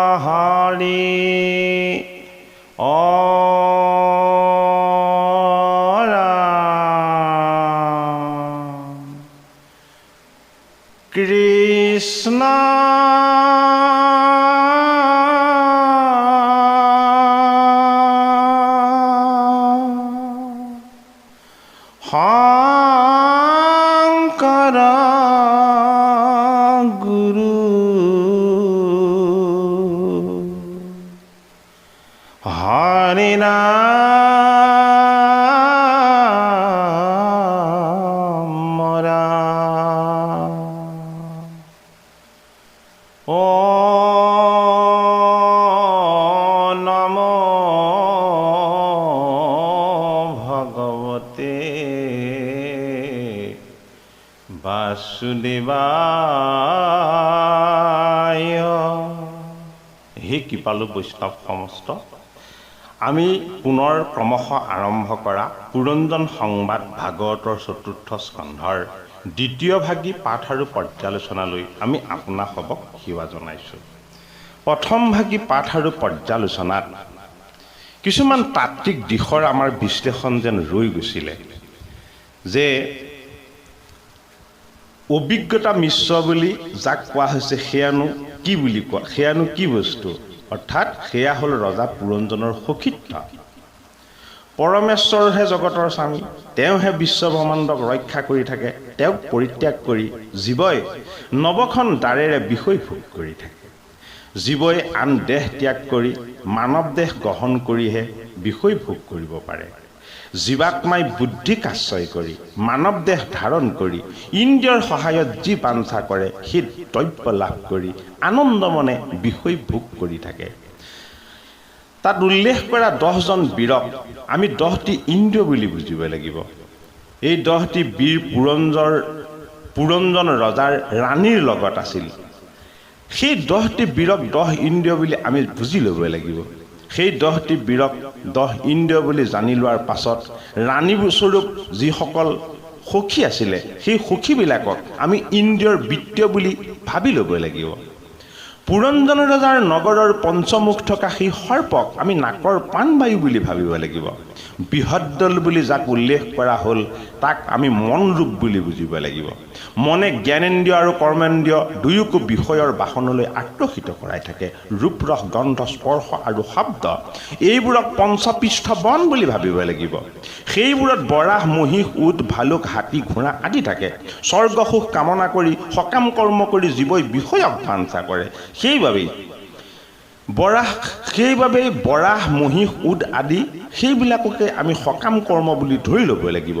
অহাৰি কৃষ্ণ শংকৰ গুৰু হৰি নাম ॐ नमो भगवते वासुदेवाय। হে কৃপালু বৈষ্ণৱ সমস্ত, আমি পুনৰ ক্ৰমশ আৰম্ভ কৰা পুৰঞ্জন সংবাদ ভাগৱতৰ চতুৰ্থ স্কন্ধৰ দ্বিতীয় ভাগী পাঠ আৰু পৰ্যালোচনালৈ আমি আপোনাক সবক সেৱা জনাইছোঁ। প্ৰথম ভাগী পাঠ আৰু পৰ্যালোচনাত কিছুমান তাত্ত্বিক দিশৰ আমাৰ বিশ্লেষণ যেন ৰৈ গৈছিলে, যে অভিজ্ঞতা মিশ্ৰ বুলি যাক কোৱা হৈছে সেয়ানো কি বুলি কোৱা, সেয়ানো কি বস্তু, অৰ্থাৎ সেয়া হ'ল ৰজা পুৰঞ্জনৰ সখীত্ব। পৰমেশ্বৰহে জগতৰ স্বামী, তেওঁহে বিশ্বব্ৰহ্মাণ্ডক ৰক্ষা কৰি থাকে, তেওঁক পৰিত্যাগ কৰি জীৱই নৱখন দ্বাৰেৰে বিষয় ভোগ কৰি থাকে। জীৱই আন দেহ ত্যাগ কৰি মানৱ দেহ গ্ৰহণ কৰিহে বিষয় ভোগ কৰিব পাৰে। জীৱাত্মাই বুদ্ধিক আশ্ৰয় কৰি মানৱ দেহ ধাৰণ কৰি ইন্দ্ৰিয়ৰ সহায়ত যি বাঞ্ছা কৰে সেই দ্ৰব্য লাভ কৰি আনন্দ মনে বিষয় ভোগ কৰি থাকে। তাত উল্লেখ কৰা 10জন বীৰক আমি 10টি ইন্দ্ৰিয় বুলি বুজিব লাগিব। এই 10টি বীৰ পুৰঞ্জন ৰজাৰ ৰাণীৰ লগত আছিল। সেই 10টি বীৰক 10 ইন্দ্ৰিয় বুলি আমি বুজি ল'ব লাগিব। সেই 10টি বীৰক 10 ইন্দ্ৰিয় বুলি জানি লোৱাৰ পাছত ৰাণী স্বৰূপ যিসকল সখী আছিলে সেই সখীবিলাকক আমি ইন্দ্ৰিয়ৰ বৃত্তীয় বুলি ভাবি ল'ব লাগিব। পুৰঞ্জন ৰজাৰ নগৰৰ পঞ্চমুখ থকা সেই সৰ্পক আমি নাকৰ প্ৰাণবায়ু বুলি ভাবিব লাগিব। বৃহদ্দল বুলি যাক উল্লেখ কৰা হ'ল তাক আমি মন ৰূপ বুলি বুজিব লাগিব। মনে জ্ঞানেন্দ্ৰিয় আৰু কৰ্মেন্দ্ৰিয় দুয়োকো বিষয়ৰ বাসনলৈ আকৰ্ষিত কৰাই থাকে। ৰূপ ৰস গন্ধ স্পৰ্শ আৰু শব্দ এইবোৰক পঞ্চপৃষ্ঠ বন বুলি ভাবিব লাগিব। সেইবোৰত বৰাহ মহিষ উট ভালুক হাতী ঘোঁৰা আদি থাকে। স্বৰ্গ সুখ কামনা কৰি সকাম কৰ্ম কৰি জীৱই বিষয়ক বাঞ্ছা কৰে। সেইবাবেই বৰাহ মহিষ উট আদি সেইবিলাককে আমি সকাম কৰ্ম বুলি ধৰি ল'ব লাগিব।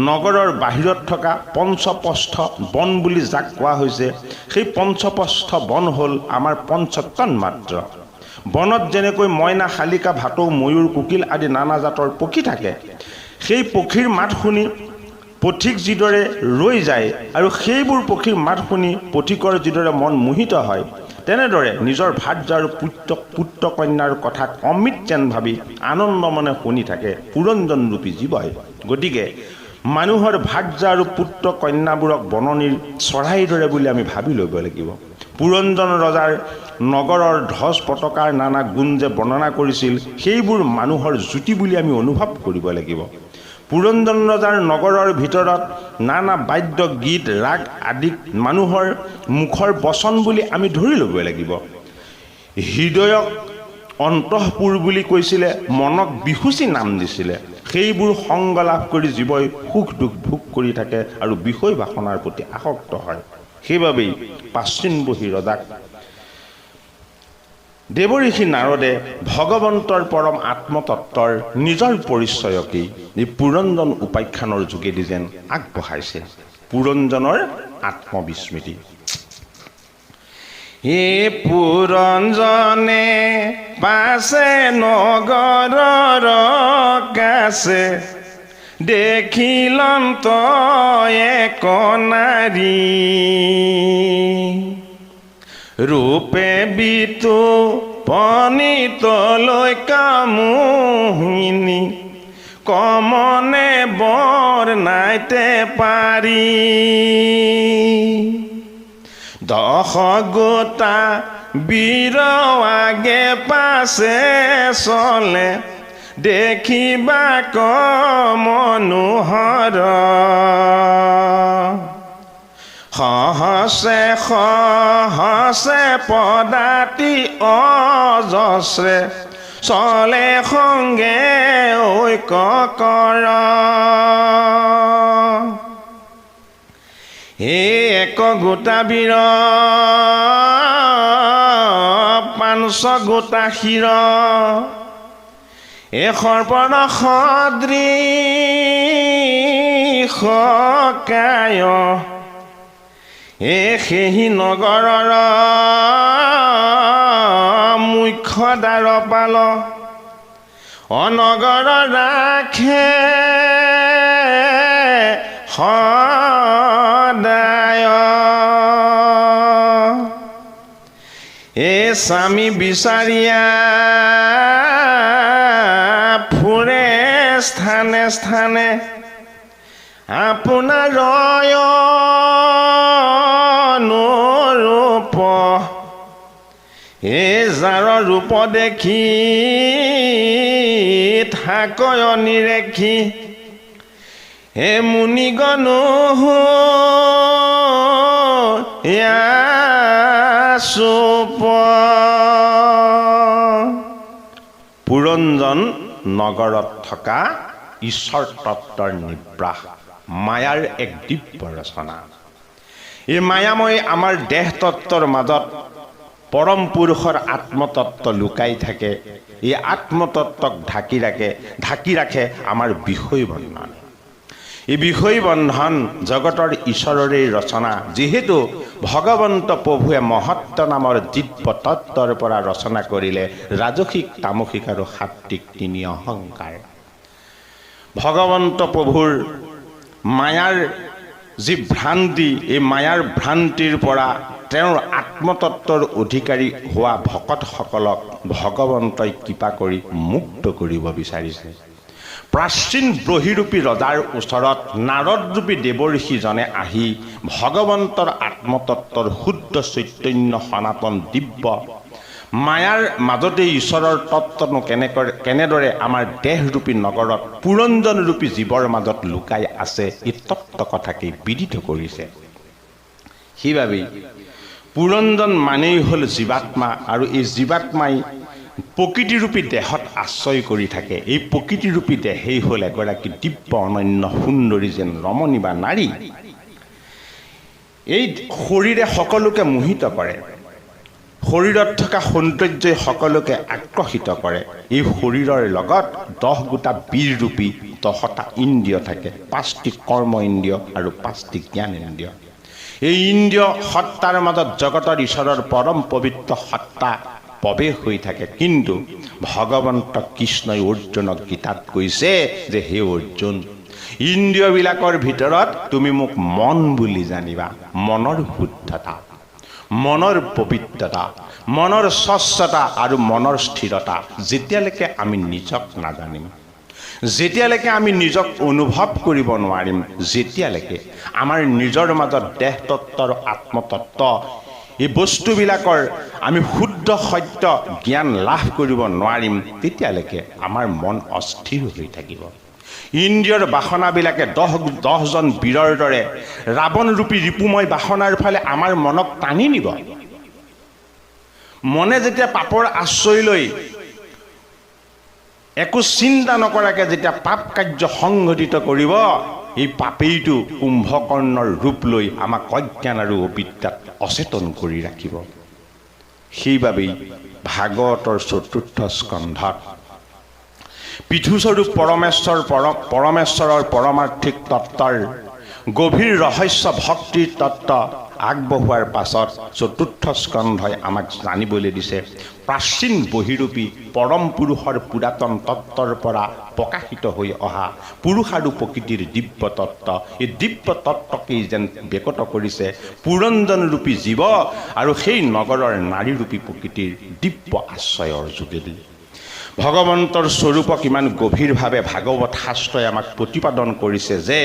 নগৰৰ বাহিৰত থকা পঞ্চপস্থ বন বুলি যাক কোৱা হৈছে সেই পঞ্চপস্থ বন হ'ল আমাৰ পঞ্চতন মাত্ৰ। বনত যেনেকৈ মইনা শালিকা ভাটৌ ময়ূৰ কোকিল আদি নানা জাতৰ পক্ষী থাকে, সেই পক্ষীৰ মাত শুনি পথিক যিদৰে ৰৈ যায় আৰু সেইবোৰ পক্ষীৰ মাত শুনি পথিকৰ যিদৰে মন মোহিত হয়, তেনেদৰে নিজৰ ভাৰ্যা আৰু পুত্ৰ কন্যাৰ কথাক অমৃত যেন ভাবি আনন্দ মনে শুনি থাকে পুৰঞ্জন ৰূপী জীৱই। গতিকে মানুহৰ ভাৰ্যা আৰু পুত্ৰ কন্যাবোৰক বননিৰ চৰাইৰ দৰে বুলি আমি ভাবি ল'ব লাগিব। পুৰঞ্জন ৰজাৰ নগৰৰ ধ্বজ পতাকাৰ নানা গুণ যে বৰ্ণনা কৰিছিল সেইবোৰ মানুহৰ জ্যোতি বুলি আমি অনুভৱ কৰিব লাগিব। পুৰঞ্জন ৰজাৰ নগৰৰ ভিতৰত নানা বাদ্য গীত ৰাগ আদিক মানুহৰ মুখৰ বচন বুলি আমি ধৰি ল'ব লাগিব। হৃদয়ক অন্তঃপুৰ বুলি কৈছিলে, মনক বিহুচি নাম দিছিলে। সেইবোৰ সংগ লাভ কৰি জীৱই সুখ দুখ ভোগ কৰি থাকে আৰু বিষয় বাসনাৰ প্ৰতি আসক্ত হয়। সেইবাবেই প্ৰাচীন বহি ৰজাক দেৱঋষি নাৰদে ভগৱন্তৰ পৰম আত্মতত্বৰ নিজৰ পৰিচয়কেই এই পুৰঞ্জন উপাখ্যানৰ যোগেদি যেন আগবঢ়াইছে। পুৰঞ্জনৰ আত্মবিস্মৃতি। হে পুৰঞ্জনে পাছে নগৰৰ কাছে দেখিলন্ত এক নাৰী, ৰূপে বিতু পনিতলৈ কামোহিনী কমনে বৰ নাইতে পাৰি। দশ গোটা বীৰ আগে পাছে চলে দেখিবা ক মনোহৰ সহসে সহসে পদাতি অজস্ৰে চলে সংগে ঐক্য কৰ হে এক গোটা বীৰ পাঁচ গোটা শিৰ এ সৰ্পণ সদৃশ কায় এ সেহি নগৰৰ মুখ্য দ্বাৰপাল অনগৰ ৰাখে সদায় এ স্বামী বিচাৰিয়া ফুৰে স্থানে স্থানে আপোনাৰ ৰূপ এ যাৰ ৰূপ দেখি থাকয় নিৰেখি হে মুনিগণো চুপ পুৰঞ্জন নগৰত থকা ঈশ্বৰ তত্বৰ নিব্ৰাস মায়াৰ এক দিব্য ৰচনা। এই মায়াময় আমাৰ দেহ তত্বৰ মাজত পৰম পুৰুষৰ আত্মতত্ত্ব লুকাই থাকে। এই আত্মতত্ত্বক ঢাকি ৰাখে আমাৰ বিষয় বন্ধন। এই বিষয় বন্ধন জগতৰ ঈশ্বৰৰে ৰচনা। যিহেতু ভগৱন্ত প্ৰভুৱে মহত্ব নামৰ দিব্য তত্ত্বৰ পৰা ৰচনা কৰিলে ৰাজসিক তামসিক আৰু সাত্বিক তিনি অহংকাৰ। ভগৱন্ত প্ৰভুৰ মায়াৰ যি ভ্ৰান্তি, এই মায়াৰ ভ্ৰান্তিৰ পৰা তেওঁৰ আত্মতত্ত্বৰ অধিকাৰী হোৱা ভকতসকলক ভগৱন্তই কৃপা কৰি মুক্ত কৰিব বিচাৰিছে। প্ৰাচীন ব্ৰহ্মৰূপী ৰজাৰ ওচৰত নাৰদৰূপী দেৱঋষিজনে আহি ভগৱন্তৰ আত্মতত্ত্বৰ শুদ্ধ চৈতন্য সনাতন দিব্য মায়াৰ মাজতে ঈশ্বৰৰ তত্ত্বনো কেনেদৰে আমাৰ দেহৰূপী নগৰত পুৰঞ্জনৰূপী জীৱৰ মাজত লুকাই আছে, এই তত্ত্ব কথাকেই বিদিত কৰিছে। সেইবাবেই পুৰঞ্জন মানেই হ'ল জীৱাত্মা, আৰু এই জীৱাত্মাই প্ৰকৃতিৰূপী দেহত আশ্ৰয় কৰি থাকে। এই প্ৰকৃতিৰূপী দেহেই হ'ল এগৰাকী দিব্য অনন্য সুন্দৰী যেন ৰমণী বা নাৰী। এই শৰীৰে সকলোকে মোহিত কৰে, শৰীৰত থকা সৌন্দৰ্যই সকলোকে আকৰ্ষিত কৰে। এই শৰীৰৰ লগত 10 গোটা বীৰৰূপী 10টা ইন্দ্ৰিয় থাকে, 5টি কৰ্ম ইন্দ্ৰিয় আৰু 5টি জ্ঞান ইন্দ্ৰিয়। এই ইন্দ্ৰিয় সত্তাৰ মাজত জগতৰ ঈশ্বৰৰ পৰম পবিত্ৰ সত্তা প্ৰৱেশ হৈ থাকে। কিন্তু ভগৱন্ত কৃষ্ণই অৰ্জুনক গীতাত কৈছে যে হে অৰ্জুন, ইন্দ্ৰিয়বিলাকৰ ভিতৰত তুমি মোক মন বুলি জানিবা। মনৰ শুদ্ধতা, মনৰ পবিত্ৰতা, মনৰ স্বচ্ছতা আৰু মনৰ স্থিৰতা যেতিয়ালৈকে আমি নিজক নাজানিম, যেতিয়ালৈকে আমি নিজক অনুভৱ কৰিব নোৱাৰিম, যেতিয়ালৈকে আমাৰ নিজৰ মাজত দেহ তত্ত্বৰ আত্মতত্ত্ব এই বস্তুবিলাকৰ আমি শুদ্ধ সত্য জ্ঞান লাভ কৰিব নোৱাৰিম, তেতিয়ালৈকে আমাৰ মন অস্থিৰ হৈ থাকিব। ইন্দ্ৰিয়ৰ বাসনাবিলাকে 10জন বীৰৰ দৰে ৰাৱণৰূপী ৰিপুময় বাসনাৰ ফালে আমাৰ মনক টানি নিব। মনে যেতিয়া পাপৰ আশ্ৰয় লৈ একো চিন্তা নকৰাকৈ যেতিয়া পাপ কাৰ্য সংঘটিত কৰিব, এই পাপেইটো কুম্ভকৰ্ণৰ ৰূপ লৈ আমাক অজ্ঞান আৰু অবিদ্যাত অচেতন কৰি ৰাখিব। সেইবাবেই ভাগৱতৰ 4ৰ্থ স্কন্ধত পৃথুস্বৰূপ পৰমেশ্বৰৰ পৰমাৰ্থিক তত্ত্বৰ গভীৰ ৰহস্য ভক্তিৰ তত্ত্ব আগবঢ়োৱাৰ পাছত 4ৰ্থ স্কন্ধই আমাক জানিবলৈ দিছে প্ৰাচীন বহিৰূপী পৰম পুৰুষৰ পুৰাতন তত্ত্বৰ পৰা প্ৰকাশিত হৈ অহা পুৰুষ আৰু প্ৰকৃতিৰ দিব্য তত্ত্ব। এই দিব্য তত্ত্বকেই যেন ব্যক্ত কৰিছে পুৰঞ্জনৰূপী জীৱ আৰু সেই নগৰৰ নাৰীৰূপী প্ৰকৃতিৰ দিব্য আশ্ৰয়ৰ যোগেদি। ভগৱন্তৰ স্বৰূপক ইমান গভীৰভাৱে ভাগৱত শাস্ত্ৰই আমাক প্ৰতিপাদন কৰিছে যে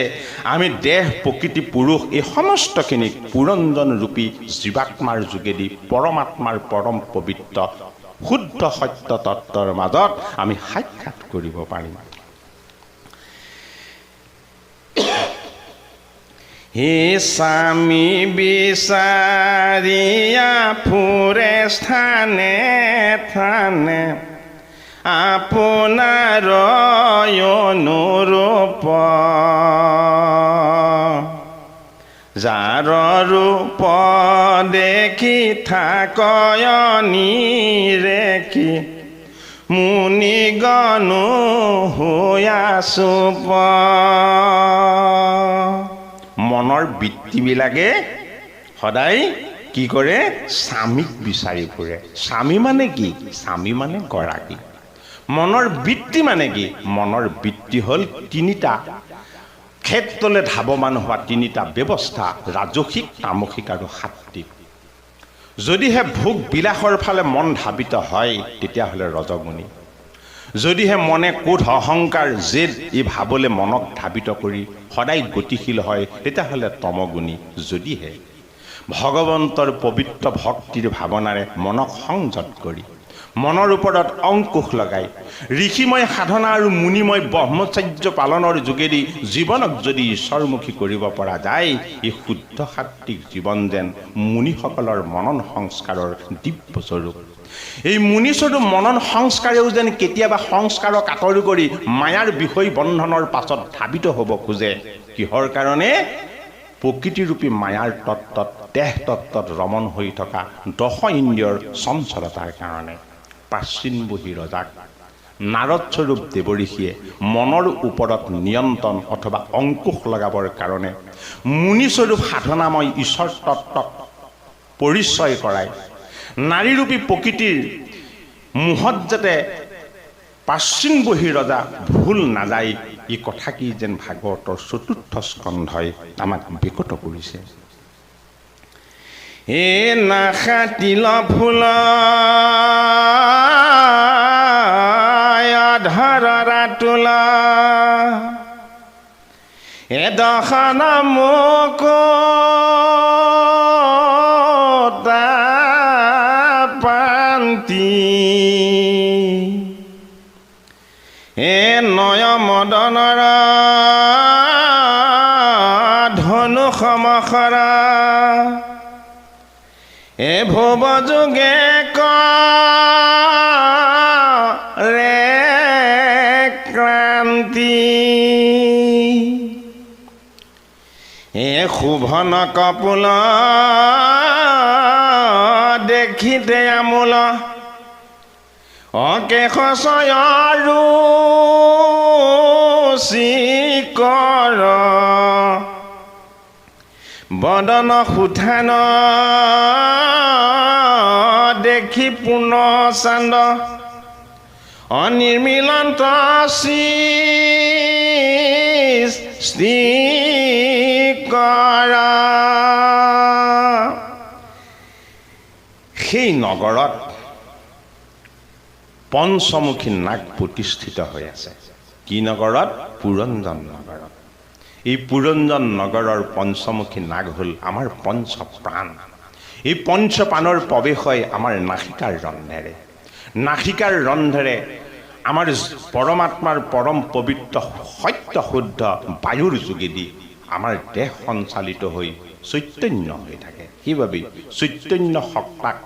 আমি দেহ প্ৰকৃতি পুৰুষ এই সমস্তখিনিক পুৰঞ্জন ৰূপী জীৱাত্মাৰ যোগেদি পৰমাত্মাৰ পৰম পবিত্ৰ শুদ্ধ সত্য তত্ত্বৰ মাজত আমি সাক্ষাৎ কৰিব পাৰিম। হে স্বামী বিচাৰিয়া ফুৰে স্থানে স্থানে আপোনাৰ অনুৰূপ যাৰ ৰূপ দেখি থাকয়নি ৰেখি মুনিগণো হোয়া চুপ। মনৰ বৃত্তিবিলাকে সদায় কি কৰে? স্বামীক বিচাৰি ফুৰে। স্বামী মানে কি? স্বামী মানে গৰাকী। মনৰ বৃত্তি মানে কি? মনৰ বৃত্তি হ'ল তিনিটা ক্ষেত্ৰলৈ ধাৱমান হোৱা তিনিটা ব্যৱস্থা: ৰাজসিক, তামসিক আৰু সাত্বিক। যদিহে ভোগ বিলাসৰ ফালে মন ধাবিত হয় তেতিয়াহ'লে ৰজগুণী। যদিহে মনে ক্ৰোধ অহংকাৰ জেদ এই ভাৱলৈ মনক ধাবিত কৰি সদায় গতিশীল হয় তেতিয়াহ'লে তমগুণী। যদিহে ভগৱন্তৰ পবিত্ৰ ভক্তিৰ ভাৱনাৰে মনক সংযত কৰি মনৰ ওপৰত অংকুশ লগাই ঋষিময় সাধনা আৰু মুনিময় ব্ৰহ্মচৰ্য পালনৰ যোগেদি জীৱনক যদি ঈশ্বৰমুখী কৰিব পৰা যায়, এই শুদ্ধ সাত্বিক জীৱন যেন মুনিসকলৰ মনন সংস্কাৰৰ দিব্য স্বৰূপ। এই মুনিস্বৰূপ মনন সংস্কাৰেও যেন কেতিয়াবা সংস্কাৰক আঁতৰি কৰি মায়াৰ বিষয় বন্ধনৰ পাছত ধাবিত হ'ব খোজে। কিহৰ কাৰণে? প্ৰকৃতিৰূপী মায়াৰ তত্ত্বত, দেহ তত্ত্বত ৰমণ হৈ থকা দশ ইন্দ্ৰিয়ৰ চঞ্চলতাৰ কাৰণে। প্ৰাচীন বহি ৰজাক নাৰদ স্বৰূপ দেৱঋষিয়ে মনৰ ওপৰত নিয়ন্ত্ৰণ অথবা অংকুশ লগাবৰ কাৰণে মুনিস্বৰূপ সাধনাময় ঈশ্বৰ তত্ত্বক পৰিচয় কৰাই নাৰীৰূপী প্ৰকৃতিৰ মোহত যাতে প্ৰাচীন বহি ৰজা ভুল নাযায়, এই কথা কি যেন ভাগৱতৰ চতুৰ্থ স্কন্ধই আমাক বিকত কৰিছে। এ নাখা তিল ফুল ধৰা তোলা এডখন মোক পান্তি এ নয় মদনৰ ধনু সমখৰা এ ভৱ যোগে ৰে ক্ৰান্তি এ শোভন কপুল দেখিতে আমোল অকেশ চয়ৰু চিকৰ বদন সুঠান দেখি পুন চান্দ অনিৰ্মিলন্ত সৃষ্টি কৰা। সেই নগৰত পঞ্চমুখী নাগ প্ৰতিষ্ঠিত হৈ আছে। কি নগৰত? পুৰঞ্জন নগৰত। এই পুৰঞ্জন নগৰৰ পঞ্চমুখী নাগ হ'ল আমাৰ পঞ্চপ্ৰাণ। এই পঞ্চপ্ৰাণৰ প্ৰৱেশ হয় আমাৰ নাসিকাৰ ৰন্ধ্ৰেৰে। নাসিকাৰ ৰন্ধ্ৰেৰে আমাৰ পৰমাত্মাৰ পৰম পবিত্ৰ সত্য শুদ্ধ বায়ুৰ যোগেদি আমাৰ দেহ সঞ্চালিত হৈ চৈতন্য হৈ থাকে। সেইবাবেই চৈতন্য সত্তাক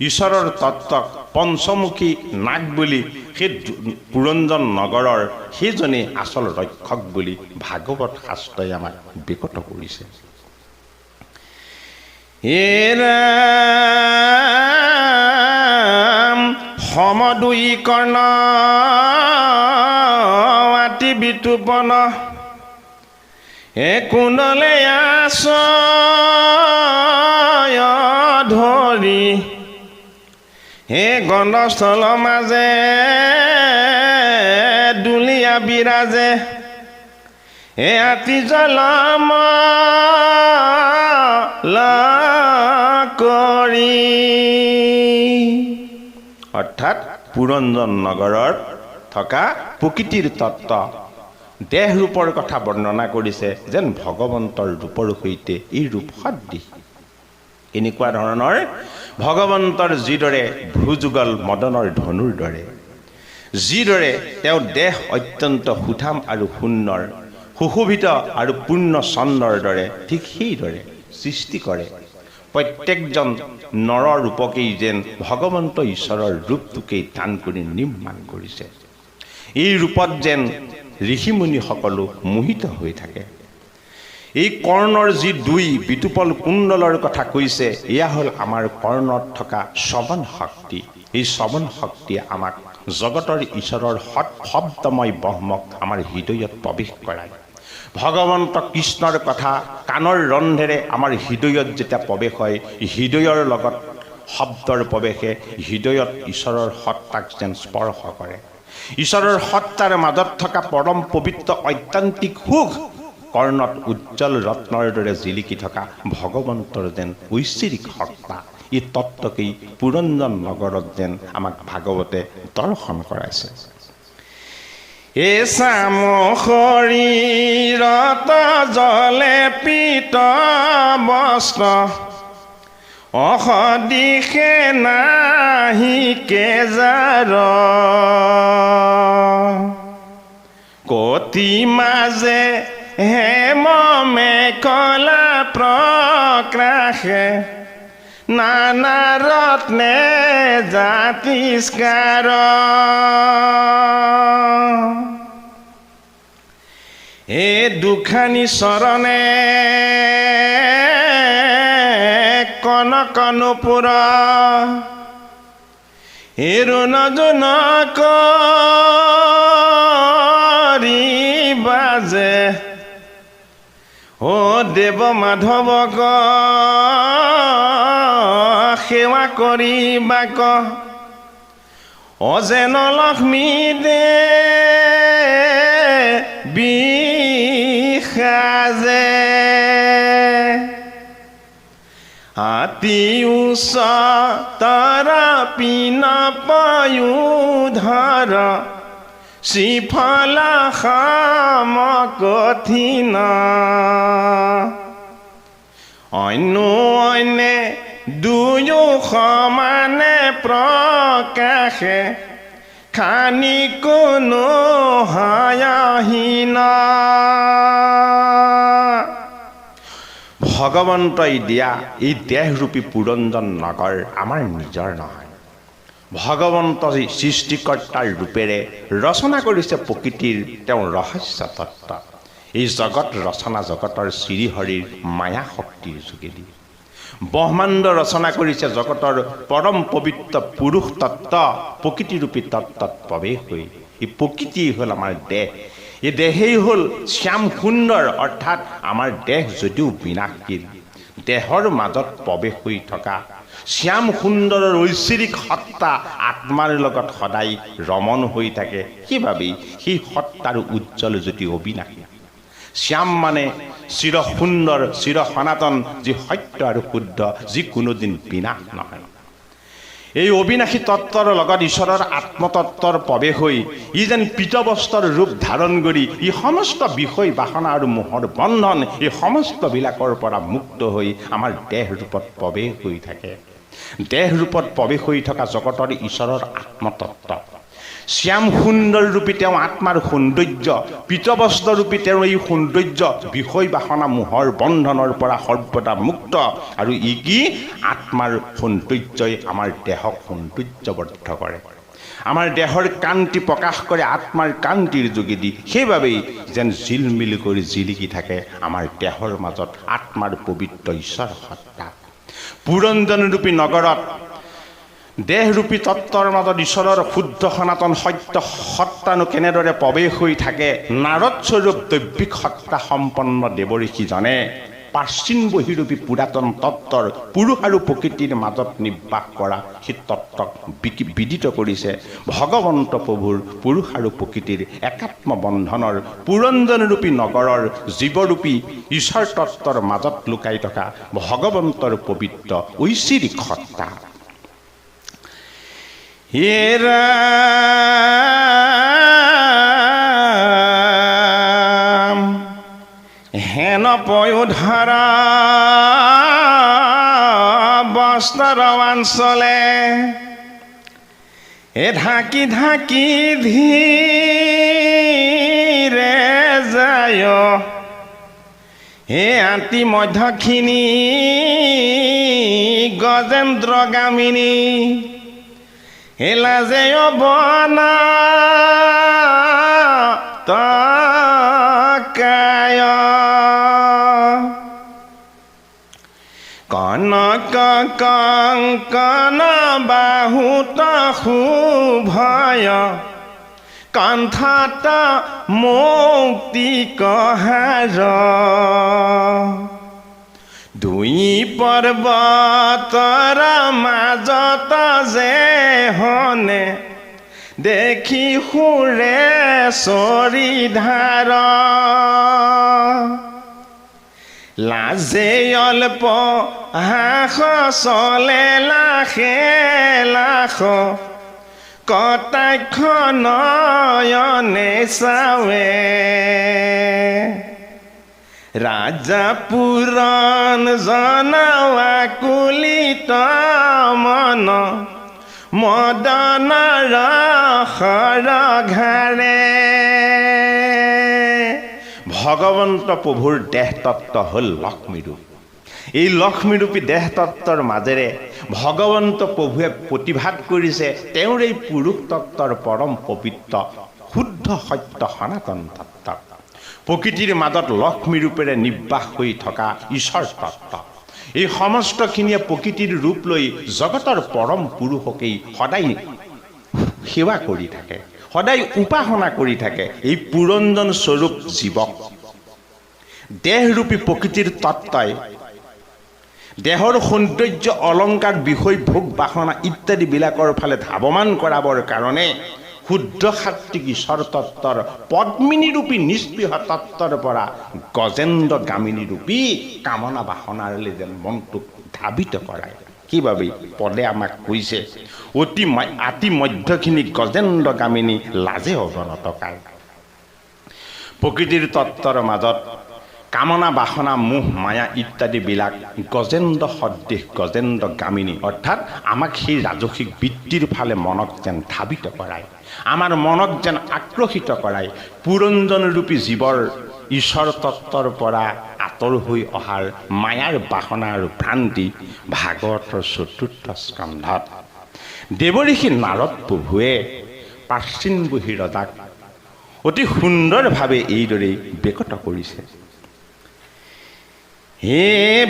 ঈশ্বৰৰ তত্ত্বক পঞ্চমুখী নাগ বুলি সেই পুৰঞ্জন নগৰৰ সেইজনেই আচল ৰক্ষক বুলি ভাগৱত শাস্ত্ৰই আমাক বিকত কৰিছে। সম দুই কৰ্ণ আতি বিতুপন এ কুণ্ডলে আশ্ৰয় ধৰি হে গণ্ডস্থল মাজে দুলীয়া বিৰাজে হে আতি জলম কৰি। অৰ্থাৎ পুৰঞ্জন নগৰত থকা প্ৰকৃতিৰ তত্ত্ব দেহ ৰূপৰ কথা বৰ্ণনা কৰিছে যেন ভগৱন্তৰ ৰূপৰ সৈতে এই ৰূপ সদৃশ। এনেকুৱা ধৰণৰ ভগৱন্তৰ যিদৰে ভ্ৰুযুগল মদনৰ ধনুৰ দৰে, যিদৰে তেওঁ দেহ অত্যন্ত সুঠাম আৰু সুন্দৰ, সুশোভিত আৰু পূৰ্ণ চন্দ্ৰৰ দৰে, ঠিক সেইদৰে সৃষ্টি কৰে প্ৰত্যেকজন নৰ ৰূপকেই যেন ভগৱন্ত ঈশ্বৰৰ ৰূপটোকেই দান কৰি নিৰ্মাণ কৰিছে। এই ৰূপত যেন ঋষিমুনিসকলো মোহিত হৈ থাকে। এই কৰ্ণৰ যি দুই বিতুপল কুণ্ডলৰ কথা কৈছে, এয়া হ'ল আমাৰ কৰ্ণত থকা শ্ৰৱণ শক্তি। এই শ্ৰৱণ শক্তিয়ে আমাক জগতৰ ঈশ্বৰৰ শব্দময় ব্ৰহ্মক আমাৰ হৃদয়ত প্ৰৱেশ কৰায়। ভগৱন্ত কৃষ্ণৰ কথা কাণৰ ৰন্ধেৰে আমাৰ হৃদয়ত যেতিয়া প্ৰৱেশ হয়, হৃদয়ৰ লগত শব্দৰ প্ৰৱেশে হৃদয়ত ঈশ্বৰৰ সত্তাক যেন স্পৰ্শ কৰে। ঈশ্বৰৰ সত্তাৰ মাজত থকা পৰম পবিত্ৰ ঐকান্তিক সুখ কৰ্ণত উজ্জ্বল ৰত্নৰ দৰে জিলিকি থকা ভগৱন্তৰ যেন ঐশ্বৰিক সত্তা, এই তত্ত্বকেই পুৰঞ্জন নগৰত যেন আমাক ভাগৱতে দৰ্শন কৰাইছে। এ চাম শৰীৰত জলে পীত বস্ত্ৰ, অসদিশে নাহি কেজাৰ, কতি মাজে হেম মেখলা প্ৰকাশে, নানা ৰত্নে জাতিস্কাৰ, এ দুখানি চৰণে কনক নুপুৰ, এৰুণ জোন কৰি বাজে, ও দেৱ মাধৱক সেৱা কৰিবাক, অজেন লক্ষ্মী দেৱী সাজে, হাতী উচ্চ তৰা পিন পয়োধৰ, শ্ৰীফলা সম কঠিন, অন্য অন্যে দুয়ো সমানে প্ৰকাশে, খানি কোনো হায়াহীন। ভগৱন্তই দিয়া এই দেহৰূপী পুৰঞ্জন নগৰ আমাৰ নিজৰ নহয়। ভগৱন্ত সৃষ্টিকৰ্তাৰ ৰূপেৰে ৰচনা কৰিছে প্ৰকৃতিৰ তেওঁ ৰহস্য তত্ত্ব। এই জগত ৰচনা জগতৰ শ্ৰীহৰিৰ মায়া শক্তিৰ যোগেদি। ব্ৰহ্মাণ্ড ৰচনা কৰিছে জগতৰ পৰম পবিত্ৰ পুৰুষ তত্ত্ব, প্ৰকৃতিৰূপী তত্ত্বত প্ৰৱেশ হৈ। এই প্ৰকৃতি হ'ল আমাৰ দেহ। এই দেহেই হ'ল শ্যাম সুন্দৰ, অৰ্থাৎ আমাৰ দেহ যদিও বিনাশীল, দেহৰ মাজত প্ৰৱেশ হৈ থকা শ্যাম সুন্দৰৰ ঐশ্বৰিক সত্তা আত্মাৰ লগত সদায় ৰমণ হৈ থাকে। সেইবাবেই সেই সত্তাৰ উজ্জ্বল জ্যোতি অবিনাশী। শ্যাম মানে চিৰ সুন্দৰ, চিৰ সনাতন, যি সত্য আৰু শুদ্ধ, যি কোনোদিন বিনাশ নহয়। এই অবিনাশী তত্ত্বৰ লগত ঈশ্বৰৰ আত্মতত্ত্বৰ প্ৰৱেশ হৈ ই যেন পীতবস্ত্ৰৰ ৰূপ ধাৰণ কৰি ই সমস্ত বিষয় বাসনা আৰু মোহৰ বন্ধন, এই সমস্তবিলাকৰ পৰা মুক্ত হৈ আমাৰ দেহ ৰূপত প্ৰৱেশ হৈ থাকে। দেহ ৰূপত প্ৰৱেশ হৈ থকা জগতৰ ঈশ্বৰৰ আত্মতত্ত্ব। শ্যাম সুন্দৰ ৰূপী তেওঁ আত্মাৰ সৌন্দৰ্য, পীতবস্ত্ৰ ৰূপী তেওঁৰ এই সৌন্দৰ্য বিষয় বাসনা মোহৰ বন্ধনৰ পৰা সৰ্বদা মুক্ত। আৰু ই কি? আত্মাৰ সৌন্দৰ্যই আমাৰ দেহক সৌন্দৰ্যবদ্ধ কৰে, আমাৰ দেহৰ কান্তি প্ৰকাশ কৰে আত্মাৰ কান্তিৰ যোগেদি। সেইবাবেই যেন জিলমিল কৰি জিলিকি থাকে আমাৰ দেহৰ মাজত আত্মাৰ পবিত্ৰ ঈশ্বৰ সত্তা। পুৰঞ্জন ৰূপী নগৰত দেহৰূপী তত্ত্বৰ মাজত ঈশ্বৰৰ শুদ্ধ সনাতন সত্য সত্তানো কেনেদৰে প্ৰৱেশ হৈ থাকে? নাৰদ স্বৰূপ দৈৱিক সত্তা সম্পন্ন দেৱঋষিজনে প্ৰাচীন বহিৰূপী পুৰাতন তত্ত্বৰ পুৰুষ আৰু প্ৰকৃতিৰ মাজত নিৰ্বাস কৰা সেই তত্ত্বক বিদিত কৰিছে। ভগৱন্ত প্ৰভুৰ পুৰুষ আৰু প্ৰকৃতিৰ একাত্ম বন্ধনৰ পুৰঞ্জনৰূপী নগৰৰ জীৱৰূপী ঈশ্বৰ তত্ত্বৰ মাজত লুকাই থকা ভগৱন্তৰ পবিত্ৰ ঐশ্বৰিক সত্তা। হে ৰাম হেন পয়োধাৰা বস্ত্ৰ অঞ্চলে এ ঢাকি ঢাকি ধীৰে যায় হে আতি মধ্যখিনি গজেন্দ্ৰগামিনী হে লাজে বনা তকায় কনক কঙ্কন বাহুত শুভয় কণ্ঠত মুক্তি কহাৰ দুই পৰ্বতৰ মাজত যে হনে দেখি সুৰে চৰিধাৰ লাজে অল্প হাস চলে লাখে লাখ কটাক্ষ নয়নে চাৱে ৰাজা পুৰণ জনাৱা কুলিত মন মদন ৰসৰ ঘাৰে ভগৱন্ত প্ৰভুৰ দেহতত্ত্ব হ'ল লক্ষ্মীৰূপ এই লক্ষ্মীৰূপী দেহতত্ত্বৰ মাজেৰে ভগৱন্ত প্ৰভুৱে প্ৰতিভাত কৰিছে তেওঁৰ এই পুৰুষ তত্ত্বৰ পৰম পবিত্ৰ শুদ্ধ সত্য সনাতন তত্ত্ব প্ৰকৃতিৰ মাজত লক্ষ্মী ৰূপেৰে নিৰ্বাস হৈ থকা ঈশ্বৰ তত্ত্ব এই সমস্তখিনিয়ে প্ৰকৃতিৰ ৰূপ লৈ জগতৰ পৰম পুৰুষকেই সদায় সেৱা কৰি থাকে সদায় উপাসনা কৰি থাকে এই পুৰঞ্জন স্বৰূপ জীৱক দেহৰূপী প্ৰকৃতিৰ তত্ত্বই দেহৰ সৌন্দৰ্য অলংকাৰ বিষয় ভোগ বাসনা ইত্যাদিবিলাকৰ ফালে ধাৱমান কৰাবৰ কাৰণে শুদ্ধ সাত্বিক ঈশ্বৰ তত্ত্বৰ পদ্মিনীৰূপী নিষ্পৃহ তত্ত্বৰ পৰা গজেন্দ্ৰগামিনীৰূপী কামনা বাসনাৰে যেন মনটোক ধাবিত কৰায় কিভাবে পদে আমাক কৈছে আতি মধ্যখিনি গজেন্দ্ৰগামিনী লাজে অৱনতকায় প্ৰকৃতিৰ তত্ত্বৰ মাজত কামনা বাসনা মোহ মায়া ইত্যাদিবিলাক গজেন্দ্ৰ সদৃশ গজেন্দ্ৰগামিনী অৰ্থাৎ আমাক সেই ৰাজসিক বৃত্তিৰ ফালে মনক যেন ধাবিত কৰায় আমাৰ মনক যেন আকৰ্ষিত কৰায় পুৰঞ্জনৰূপী জীৱৰ ঈশ্বৰ তত্ত্বৰ পৰা আঁতৰ হৈ অহাৰ মায়াৰ বাসনা আৰু ভ্ৰান্তি ভাগৱতৰ ৪ৰ্থ স্কন্ধত দেৱঋষি নাৰদ প্ৰভুৱে প্ৰাচীন বহি ৰজাক অতি সুন্দৰভাৱে এইদৰে বেকত কৰিছে হে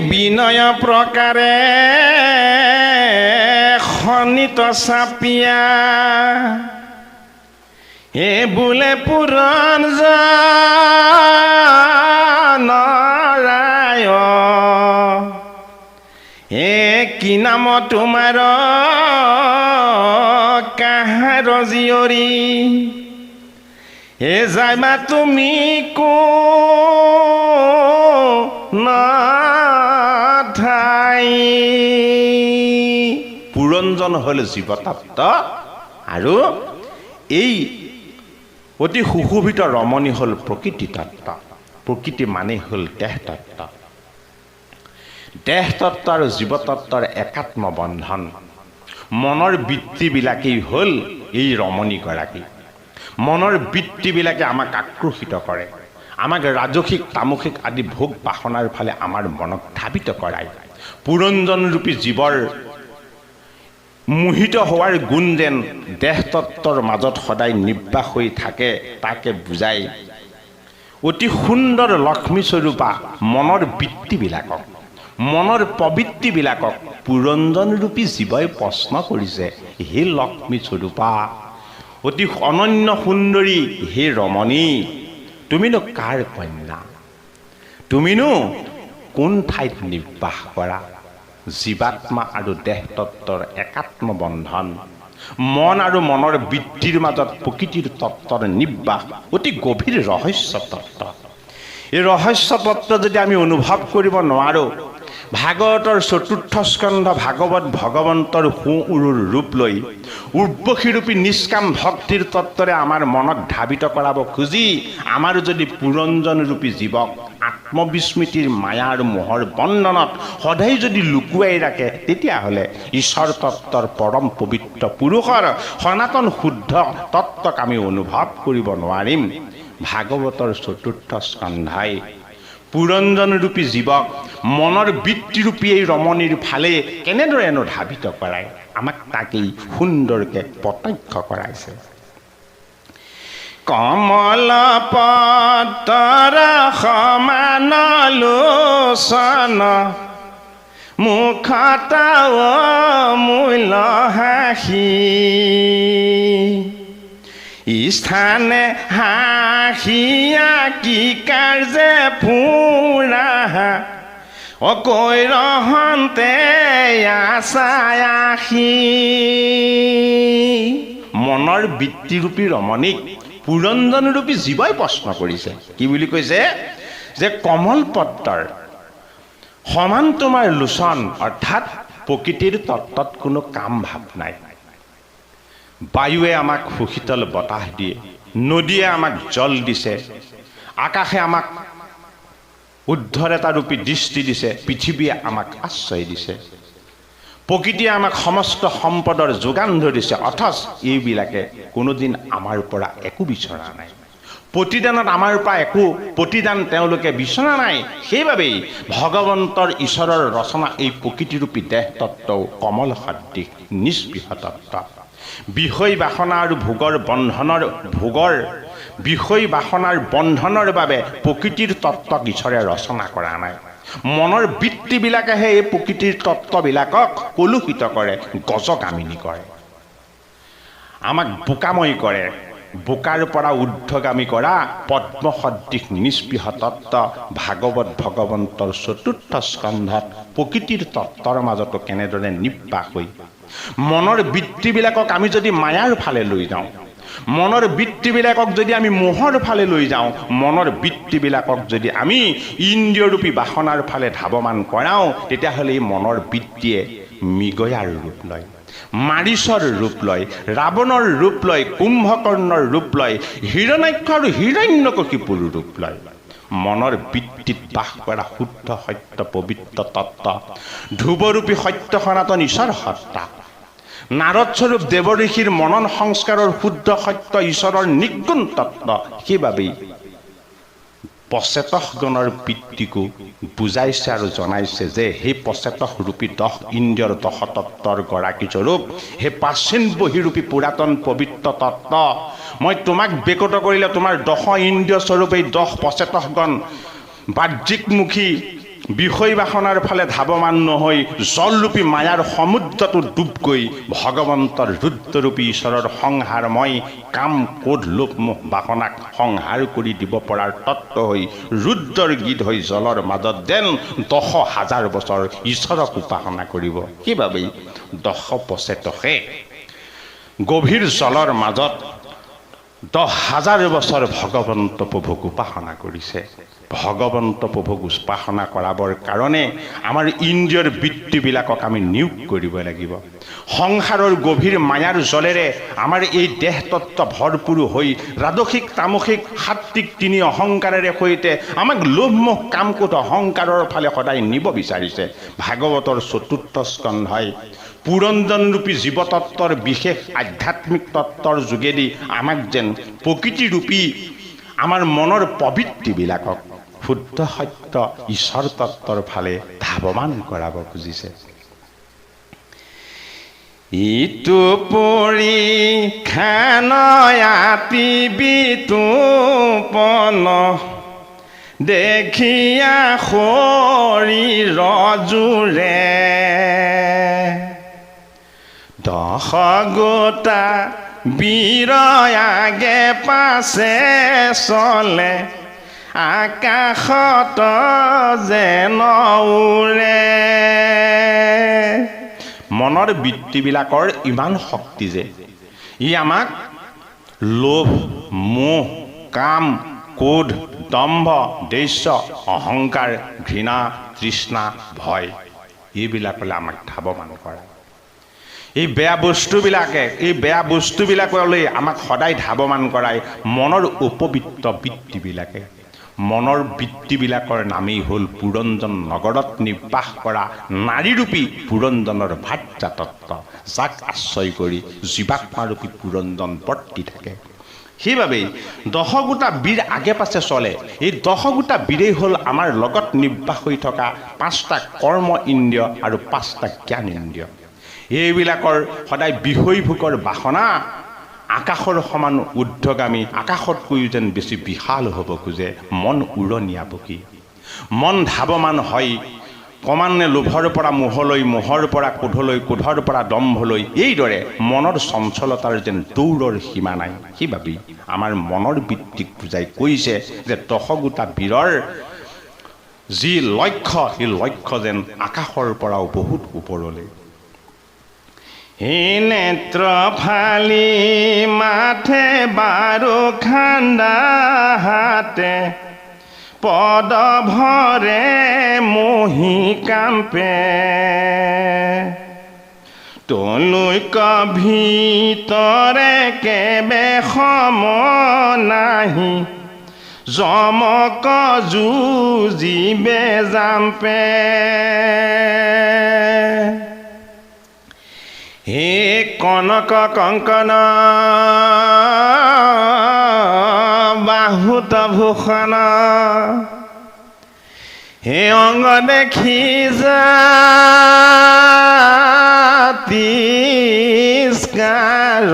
বিনয় প্ৰকাৰে খনিত চাপিয়া হে বোলে পুৰঞ্জনৰায় হে কি নাম তোমাৰ কাহাৰ জীয়ৰী হে যাইবা তুমি ঠাই পুৰঞ্জন হ'ল জীৱতত্ত্ব আৰু এই অতি সুশোভিত ৰমণী হ'ল প্ৰকৃতি তত্ত্ব প্ৰকৃতি মানে হ'ল দেহতত্ত্ব দেহতত্ত্ব আৰু জীৱতত্ত্বৰ একাত্ম বন্ধন মনৰ বৃত্তিবিলাকেই হ'ল এই ৰমণীগৰাকী মনৰ বৃত্তিবিলাকে আমাক আকৰ্ষিত কৰে আমাক ৰাজসিক তামসিক আদি ভোগ বাসনাৰ ফালে আমাৰ মনক ধাবিত কৰায় পুৰঞ্জনৰূপী জীৱৰ মোহিত হোৱাৰ গুণ যেন দেহতত্ত্বৰ মাজত সদায় নিৰ্বাস হৈ থাকে তাকে বুজাই অতি সুন্দৰ লক্ষ্মী স্বৰূপা মনৰ বৃত্তিবিলাকক মনৰ প্ৰবৃত্তিবিলাকক পুৰঞ্জনৰূপী জীৱই প্ৰশ্ন কৰিছে হে লক্ষ্মী স্বৰূপা অতি অনন্য সুন্দৰী হে ৰমণী তুমিনো কাৰ কন্যা তুমিনো কোন ঠাইত নিৰ্বাস কৰা জীৱাত্মা আৰু দেহতত্ত্বৰ একাত্ম বন্ধন মন আৰু মনৰ বৃত্তিৰ মাজত প্ৰকৃতিৰ তত্ত্বৰ নিৰ্বাস অতি গভীৰ ৰহস্য তত্ত্ব এই ৰহস্য তত্ত্ব যদি আমি অনুভৱ কৰিব নোৱাৰোঁ ভাগৱতৰ চতুৰ্থ স্কন্ধ ভাগৱত ভগৱন্তৰ সোঁউৰুৰ ৰূপ লৈ উৰ্বশীৰূপী নিষ্কাম ভক্তিৰ তত্ত্বৰে আমাৰ মনক ধাবিত কৰাব খুজি আমাৰ যদি পুৰঞ্জনৰূপী জীৱক আত্মবিস্মৃতিৰ মায়াৰ মোহৰ বন্ধনত সদায় যদি লুকুৱাই ৰাখে, তেতিয়াহ'লে ঈশ্বৰ তত্ত্বৰ পৰম পবিত্ৰ পুৰুষৰ সনাতন শুদ্ধ তত্ত্বক আমি অনুভৱ কৰিব নোৱাৰিম। ভাগৱতৰ চতুৰ্থ স্কন্ধাই পুৰঞ্জনৰূপী জীৱক মনৰ বৃত্তিৰূপী এই ৰমণীৰ ফালে কেনেদৰেনো ধাবিত কৰায়, আমাক তাকেই সুন্দৰকৈ প্ৰত্যক্ষ কৰাইছে। কমল পত্ৰৰ সমান লোচন মুখত মূল হাঁহি স্থানে হাঁহিয়া কি কাৰ্যে ফুৰা অকৈ ৰহন্তে আশায়াসী। মনৰ বৃত্তিৰূপী ৰমণীক পুৰঞ্জনৰূপী জীৱই প্ৰশ্ন কৰিছে। কি বুলি কৈছে? যে কমল পত্ৰৰ সমান তোমাৰ লোচন, অৰ্থাৎ প্ৰকৃতিৰ তত্ত্বত কোনো কাম ভাৱ নাই। বায়ুৱে আমাক সুশীতল বতাহ দিয়ে, নদীয়ে আমাক জল দিছে, আকাশে আমাক উদ্ধৰ এটা ৰূপী দৃষ্টি দিছে, পৃথিৱীয়ে আমাক আশ্ৰয় দিছে, প্ৰকৃতিয়ে আমাক সমস্ত সম্পদৰ যোগান ধৰিছে। অথচ এইবিলাকে কোনোদিন আমাৰ পৰা একো বিচৰা নাই। প্ৰতিদানত আমাৰ পৰা একো প্ৰতিদান তেওঁলোকে বিচৰা নাই। সেইবাবেই ভগৱন্তৰ ঈশ্বৰৰ ৰচনা এই প্ৰকৃতিৰূপী দেহ তত্ত্বও কমল সদৃশ নিস্পৃহ তত্ত্ব। বিষয় বাসনা আৰু বিষয় বাসনাৰ বন্ধনৰ বাবে প্ৰকৃতিৰ তত্ত্বক ঈশ্বৰে ৰচনা কৰা নাই। মনৰ বৃত্তিবিলাকেহে এই প্ৰকৃতিৰ তত্ত্ববিলাকক কলুষিত কৰে, গজকামিনী কৰে, আমাক বোকাময় কৰে। বোকাৰ পৰা ঊৰ্ধ্বগামী কৰা পদ্ম সদৃশ নিস্পৃহ তত্ত্ব ভাগৱত ভগৱন্তৰ চতুৰ্থ স্কন্ধত প্ৰকৃতিৰ তত্ত্বৰ মাজতো কেনেদৰে নিৰ্বাস হৈ মনৰ বৃত্তিবিলাকক আমি যদি মায়াৰ ফালে লৈ যাওঁ, মনৰ বৃত্তিবিলাকক যদি আমি মোহৰ ফালে লৈ যাওঁ, মনৰ বৃত্তিবিলাকক যদি আমি ইন্দ্ৰিয়ৰূপী বাসনাৰ ফালে ধাৱমান কৰাওঁ, তেতিয়াহ'লে এই মনৰ বৃত্তিয়ে মৃগয়াৰ ৰূপ লয়, মাৰিচৰ ৰূপ লয়, ৰাৱণৰ ৰূপ লয়, কুম্ভকৰ্ণৰ ৰূপ লয়, হিৰণ্যাক্ষ আৰু হিৰণ্যকশিপুৰ ৰূপ লয়। মনৰ বৃত্তিত বাস কৰা শুদ্ধ সত্য পবিত্ৰ তত্ত্ব ধ্ৰুৱৰূপী সত্য সনাতন ঈশ্বৰ সত্তা, নাৰদ স্বৰূপ দেৱ ঋষিৰ মনন সংস্কাৰৰ শুদ্ধ সত্য ঈশ্বৰৰ নিগুণ তত্ত্ব। সেইবাবেই পচেতসগণৰ বৃত্তিকো বুজাইছে আৰু জনাইছে যে সেই পচেতস ৰূপী 10 ইন্দ্ৰিয়ৰ 10 তত্ত্বৰ গৰাকী স্বৰূপ সেই প্ৰাচীন বহিৰূপী পুৰাতন পবিত্ৰ তত্ত্ব মই তোমাক বেকত কৰিলে তোমাৰ 10 ইন্দ্ৰিয় স্বৰূপ এই 10 পচেতসগণ বাহ্যিকমুখী বিষয় বাসনাৰ ফালে ধাৱমান নহৈ জলৰূপী মায়াৰ সমুদ্ৰটো ডুব গৈ ভগৱন্তৰ ৰুদ্ৰৰূপী ঈশ্বৰৰ সংহাৰময় কাম ক্ৰোধ লোভ মোহ বাসনাক সংহাৰ কৰি দিব পৰাৰ তত্ত্ব হৈ ৰুদ্ৰৰ গীত হৈ জলৰ মাজত যেন 10,000 বছৰ ঈশ্বৰক উপাসনা কৰিব। সেইবাবেই 10 পচেতসে গভীৰ জলৰ মাজত 10,000 বছৰ ভগৱন্ত প্ৰভুক উপাসনা কৰিছে। ভগৱন্ত প্ৰভুক উপাসনা কৰাবৰ কাৰণে আমাৰ ইন্দ্ৰিয়ৰ বৃত্তিবিলাকক আমি নিয়োগ কৰিব লাগিব। সংসাৰৰ গভীৰ মায়াৰ জলেৰে আমাৰ এই দেহ তত্ত্ব ভৰপূৰ হৈ ৰাজসিক তামসিক সাত্বিক তিনি অহংকাৰেৰে সৈতে আমাক লোভ মোহ কাম ক্ৰোধ অহংকাৰৰ ফালে সদায় নিব বিচাৰিছে। ভাগৱতৰ চতুৰ্থ স্কন্ধই পুৰঞ্জনৰূপী জীৱতত্ত্বৰ বিশেষ আধ্যাত্মিক তত্ত্বৰ যোগেদি আমাক যেন প্ৰকৃতিৰূপী আমাৰ মনৰ প্ৰবৃত্তিবিলাকক শুদ্ধ সত্য ঈশ্বৰ তত্ত্বৰ ফালে ধাৱমান কৰাব খুজিছে। ইটো পৰীক্ষা নয়াতি বিতুপন দেখিয়া শৰীৰ জোৰে 10 গোটা বীৰ আগে পাছে চলে আকাশত যেন উৰে। মনৰ বৃত্তিবিলাকৰ ইমান শক্তি যে ই আমাক লোভ মোহ কাম ক্ৰোধ দম্ভ দ্বেষ অহংকাৰ ঘৃণা তৃষ্ণা ভয় এইবিলাকলৈ আমাক ধাৱমান কৰে। এই বেয়া বস্তুবিলাকলৈ আমাক সদায় ধাৱমান কৰায় মনৰ উপবৃত্ত বৃত্তিবিলাকে। মনৰ বৃত্তিবিলাকৰ নামেই হ'ল পুৰঞ্জন নগৰত নিৰ্বাস কৰা নাৰীৰূপী পুৰঞ্জনৰ ভাৰ্যাতত্ত্ব, যাক আশ্ৰয় কৰি জীৱাত্মাৰূপী পুৰঞ্জন বৰ্তি থাকে। সেইবাবেই দহগোটা বীৰ আগে পাছে চলে। এই দহগোটা বীৰেই হ'ল আমাৰ লগত নিৰ্বাস হৈ থকা 5টা কৰ্ম ইন্দ্ৰিয় আৰু 5টা জ্ঞান ইন্দ্ৰিয়। এইবিলাকৰ সদায় বিষয়ভোগৰ বাসনা আকাশৰ সমান ঊৰ্ধ্বগামী, আকাশতকৈও যেন বেছি বিশাল হ'ব খোজে। মন উৰণীয়া পক্ষী, মন ধাৱমান হয় ক্ৰমান্বয়ে লোভৰ পৰা মোহলৈ, মোহৰ পৰা ক্ৰোধলৈ, ক্ৰোধৰ পৰা দম্ভলৈ। এইদৰে মনৰ চঞ্চলতাৰ যেন দৌৰৰ সীমা নাই। সেইবাবেই আমাৰ মনৰ বৃত্তিক বুজাই কৈছে যে দহগোটা বীৰৰ যি লক্ষ্য, সেই লক্ষ্য যেন আকাশৰ পৰাও বহুত ওপৰলৈ। হে নেত্ৰ ফালি মাথে বাৰু খান্দা হাতে, পদ ভৰে মোহি কাম্পে, তলৈক ভিতৰে কেবে সম নাহি, যমক যুঁজিবে জাম্পে। হে কনক কংকন বাহুত ভূষণ, হে অংগ দেখি তিস্কাৰ,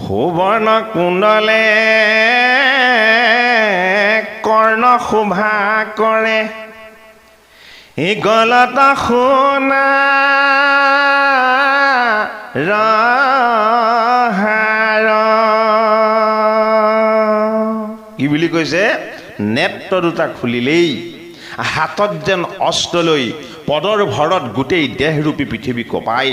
সুবৰ্ণ কুণ্ডলে কৰ্ণ শোভা কৰে, এই গলত সোণা ৰহাৰ। কি বুলি কৈছে? নেত্ৰ দুটা খুলিলেই হাতত যেন অস্ত্ৰ লৈ পদৰ ভৰত গোটেই দেহৰূপী পৃথিৱী কঁপাই,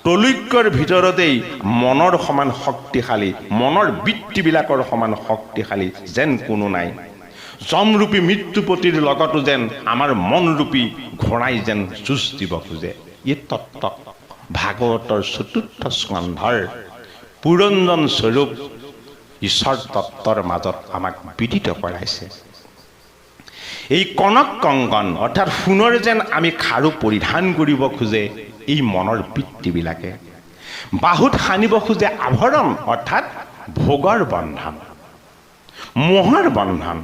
তলৈক্যৰ ভিতৰতেই মনৰ সমান শক্তিশালী, মনৰ বৃত্তিবিলাকৰ সমান শক্তিশালী যেন কোনো নাই। যমৰূপী মৃত্যুপতিৰ লগতো যেন আমাৰ মনৰূপী ঘোঁৰাই যেন যুঁজ দিব খোজে। এই তত্ত্ব ভাগৱতৰ 4ৰ্থ স্কন্ধৰ পুৰঞ্জন স্বৰূপ ঈশ্বৰ তত্ত্বৰ মাজত আমাক বিদিত কৰাইছে। এই কনক কংকন অৰ্থাৎ সোণৰ যেন আমি খাৰু পৰিধান কৰিব খোজে এই মনৰ বৃত্তিবিলাকে। বাহুত সানিব খোজে আভৰণ অৰ্থাৎ ভোগৰ বন্ধন, মোহৰ বন্ধন।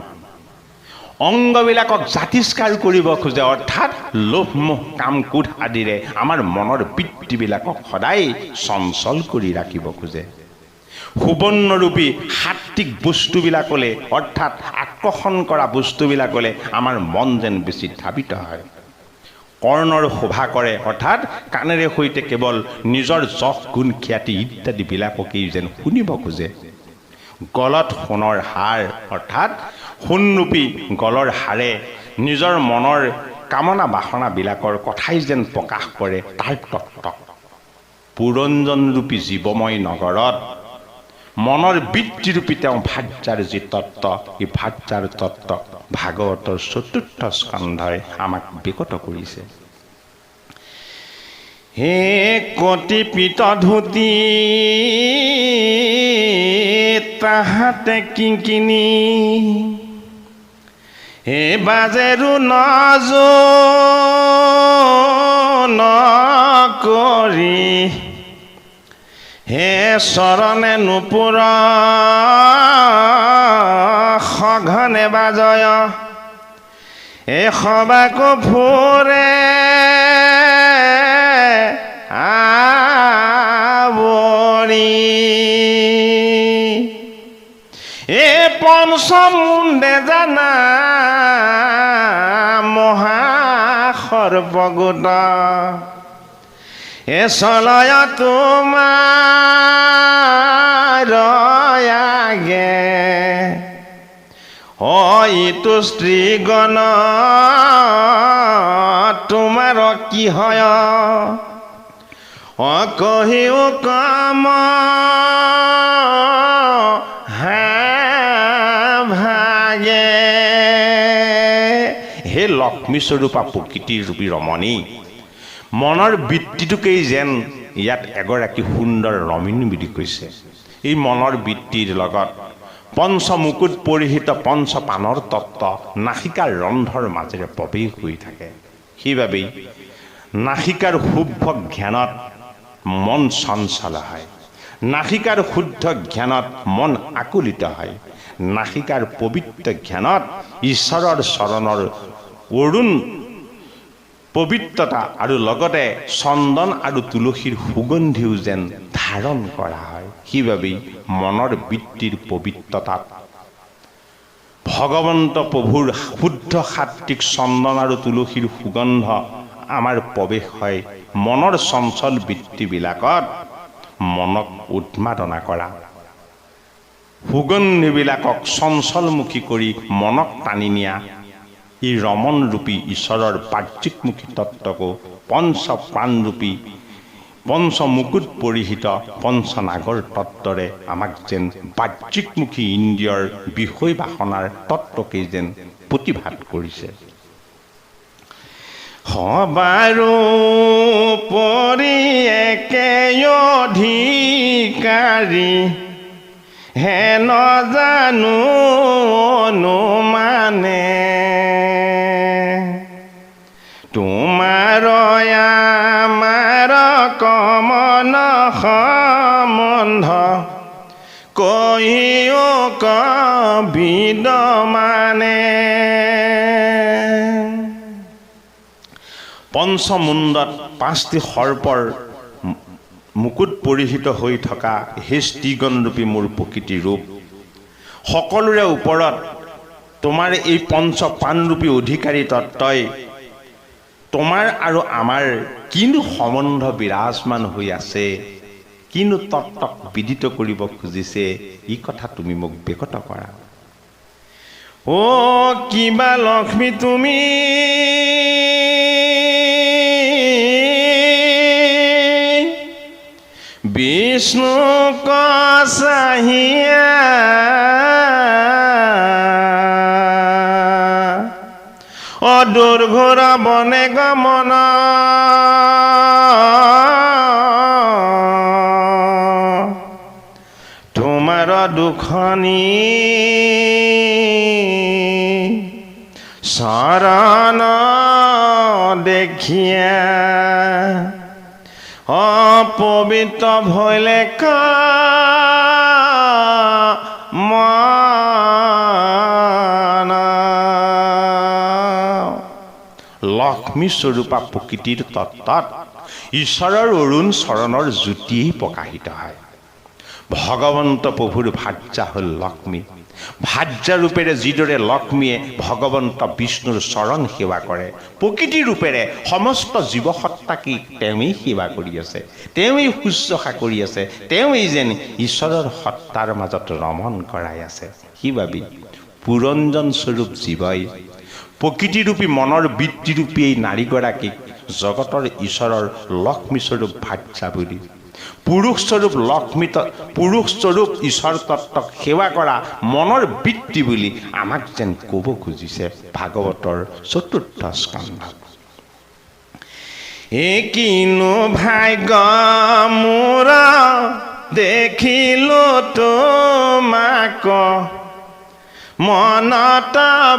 অংগবিলাকক জাতিষ্কাৰ কৰিব খোজে অৰ্থাৎ লোভ মোহ কাম ক্ৰোধ আদিৰে আমাৰ মনৰ বৃত্তিবিলাকক সদায় চঞ্চল কৰি ৰাখিব খোজে। সুবৰ্ণৰূপী সাত্বিক বস্তুবিলাকলৈ অৰ্থাৎ আকৰ্ষণ কৰা বস্তুবিলাকলৈ আমাৰ মন যেন বেছি ধাবিত হয়। কৰ্ণৰ শোভা কৰে অৰ্থাৎ কাণেৰে সৈতে কেৱল নিজৰ যশ গুণ খ্যাতি ইত্যাদিবিলাককেই যেন শুনিব খোজে। গলত সোণৰ হাৰ অৰ্থাৎ সোণৰূপী গলৰ হাৰে নিজৰ মনৰ কামনা বাসনাবিলাকৰ কথাই যেন প্ৰকাশ কৰে তাৰ তত্ত্ব। পুৰঞ্জনৰূপী জীৱময় নগৰত মনৰ বৃত্তিৰূপী তেওঁ ভাৰ্যাৰ যি তত্ত্ব, এই ভাৰ্যাৰ তত্ত্ব ভাগৱতৰ 4ৰ্থ স্কন্ধই আমাক বিকট কৰিছে। হে কটিপিত ধুতি তাহাতে কিংকিনি, হে বাজেৰু নজোন কৰি, হে চৰণে নুপুৰ সঘনে বাজয়, হে সবাকো ফুৰে আৱৰি, এ পঞ্চমুণ্ডে জানা মহাসৰ্বগোট, এ চলয় তোমাৰ আগে, ইটো স্ত্ৰীগণ তোমাৰ কি হয়, কহিও কাম ভাগে, হে লক্ষ্মী স্বৰূপা প্ৰকৃতিৰ ৰূপী ৰমণী, মনৰ বৃত্তিটোকেই যেন ইয়াত এগৰাকী সুন্দৰ ৰমণী বুলি কৈছে। এই মনৰ বৃত্তিৰ লগত পঞ্চমুকুট পৰিহিত পঞ্চপাণৰ তত্ত্ব নাসিকাৰ ৰন্ধ্ৰৰ মাজেৰে প্ৰৱেশ হৈ থাকে। সেইবাবেই নাসিকাৰ শুদ্ধ জ্ঞানত মন চঞ্চল হয়, নাসিকাৰ শুদ্ধ জ্ঞানত মন আকুলিত হয়, নাসিকাৰ পবিত্ৰ জ্ঞানত ঈশ্বৰৰ চৰণৰ অৰুণ পবিত্ৰতা আৰু লগতে চন্দন আৰু তুলসীৰ সুগন্ধিও যেন ধাৰণ কৰা হয়। সেইবাবেই মনৰ বৃত্তিৰ পবিত্ৰতাত ভগৱন্ত প্ৰভুৰ শুদ্ধ সাত্বিক চন্দন আৰু তুলসীৰ সুগন্ধ আমাৰ প্ৰৱেশ হয় মনৰ চঞ্চল বৃত্তিবিলাকত মনক উন্মাদনা কৰা, সুগন্ধিবিলাকক চঞ্চলমুখী কৰি মনক টানি নিয়া এই ৰমণৰূপী ঈশ্বৰৰ বাহ্যিকমুখী তত্ত্বকো পঞ্চপ্ৰাণৰূপী পঞ্চমুকুট পৰিহিত পঞ্চনাগৰ তত্ত্বৰে আমাক যেন বাহ্যিকমুখী ইন্দ্ৰিয়ৰ বিষয় বাসনাৰ তত্ত্বকেই যেন প্ৰতিভাত কৰিছে। সবাৰো পৰি একে অধিকাৰী হে নজানো অনুমানে, তোমাৰ আমাৰ কমন সম্বন্ধ কৈও বিদ্যমানে। পঞ্চমুণ্ডত পাঁচটি সৰ্পৰ মুকুট পৰিহিত হৈ থকা হে স্ত্ৰীগণৰূপী মোৰ প্ৰকৃতিৰ ৰূপ, সকলোৰে ওপৰত তোমাৰ এই পঞ্চপ্ৰাণৰূপী অধিকাৰী তত্ত্বই তোমাৰ আৰু আমাৰ কিনো সম্বন্ধ বিৰাজমান হৈ আছে, কিনো তত্ত্বক বিদিত কৰিব খুজিছে, এই কথা তুমি মোক বেকত কৰা। অ' কিবা লক্ষ্মী তুমি বিষ্ণুক চাহিয়া অদূৰ ঘোৰ বনে গমন, তোমাৰ দুখনি চৰণ দেখিয়া অপবিত্ৰ ভৈলে মন। লক্ষ্মী স্বৰূপা প্ৰকৃতিৰ তত্ত্বত ঈশ্বৰৰ অৰুণ চৰণৰ জ্যোতিয়েই প্ৰকাশিত হয়। ভগৱন্ত প্ৰভুৰ ভাৰ্যা হ'ল লক্ষ্মী। ভাৰ্যা ৰূপেৰে যিদৰে লক্ষ্মীয়ে ভগৱন্ত বিষ্ণুৰ চৰণ সেৱা কৰে, প্ৰকৃতি ৰূপেৰে সমস্ত জীৱসত্তাকে তেওঁৱেই সেৱা কৰি আছে, তেওঁৱেই শুশ্ৰূষা কৰি আছে, তেওঁৱেই যেন ঈশ্বৰৰ সত্তাৰ মাজত ৰমণ কৰাই আছে। সেইবাবেই পুৰঞ্জন স্বৰূপ জীৱই প্ৰকৃতিৰূপী মনৰ বৃত্তিৰূপী এই নাৰীগৰাকীক জগতৰ ঈশ্বৰৰ লক্ষ্মী স্বৰূপ ভাৰ্যা বুলি, পুৰুষ স্বৰূপ লক্ষ্মী পুৰুষ স্বৰূপ ঈশ্বৰ তত্ত্বক সেৱা কৰা মনৰ বৃত্তি বুলি আমাক যেন ক'ব খুজিছে ভাগৱতৰ ৪ৰ্থ স্কন্ধত। এ কিনো ভাগ্য মোৰ দেখিলো তোমাক, মনত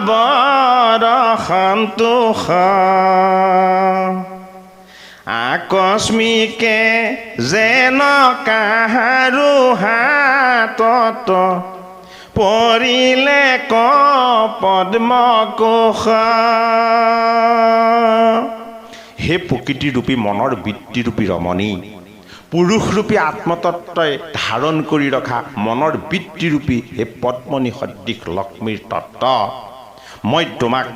বৰ সন্তোষ, আকস্মিকে যেন কাহাৰো হাতত পৰিলে পদ্মকোষ। হে প্ৰকৃতিৰূপী মনৰ বৃত্তিৰূপী ৰমণী, পুৰুষৰূপী আত্মতত্ত্বই ধাৰণ কৰি ৰখা মনৰ বৃত্তিৰূপী হে পদ্মনী সদৃশ লক্ষ্মীৰ তত্ত্ব মই তোমাক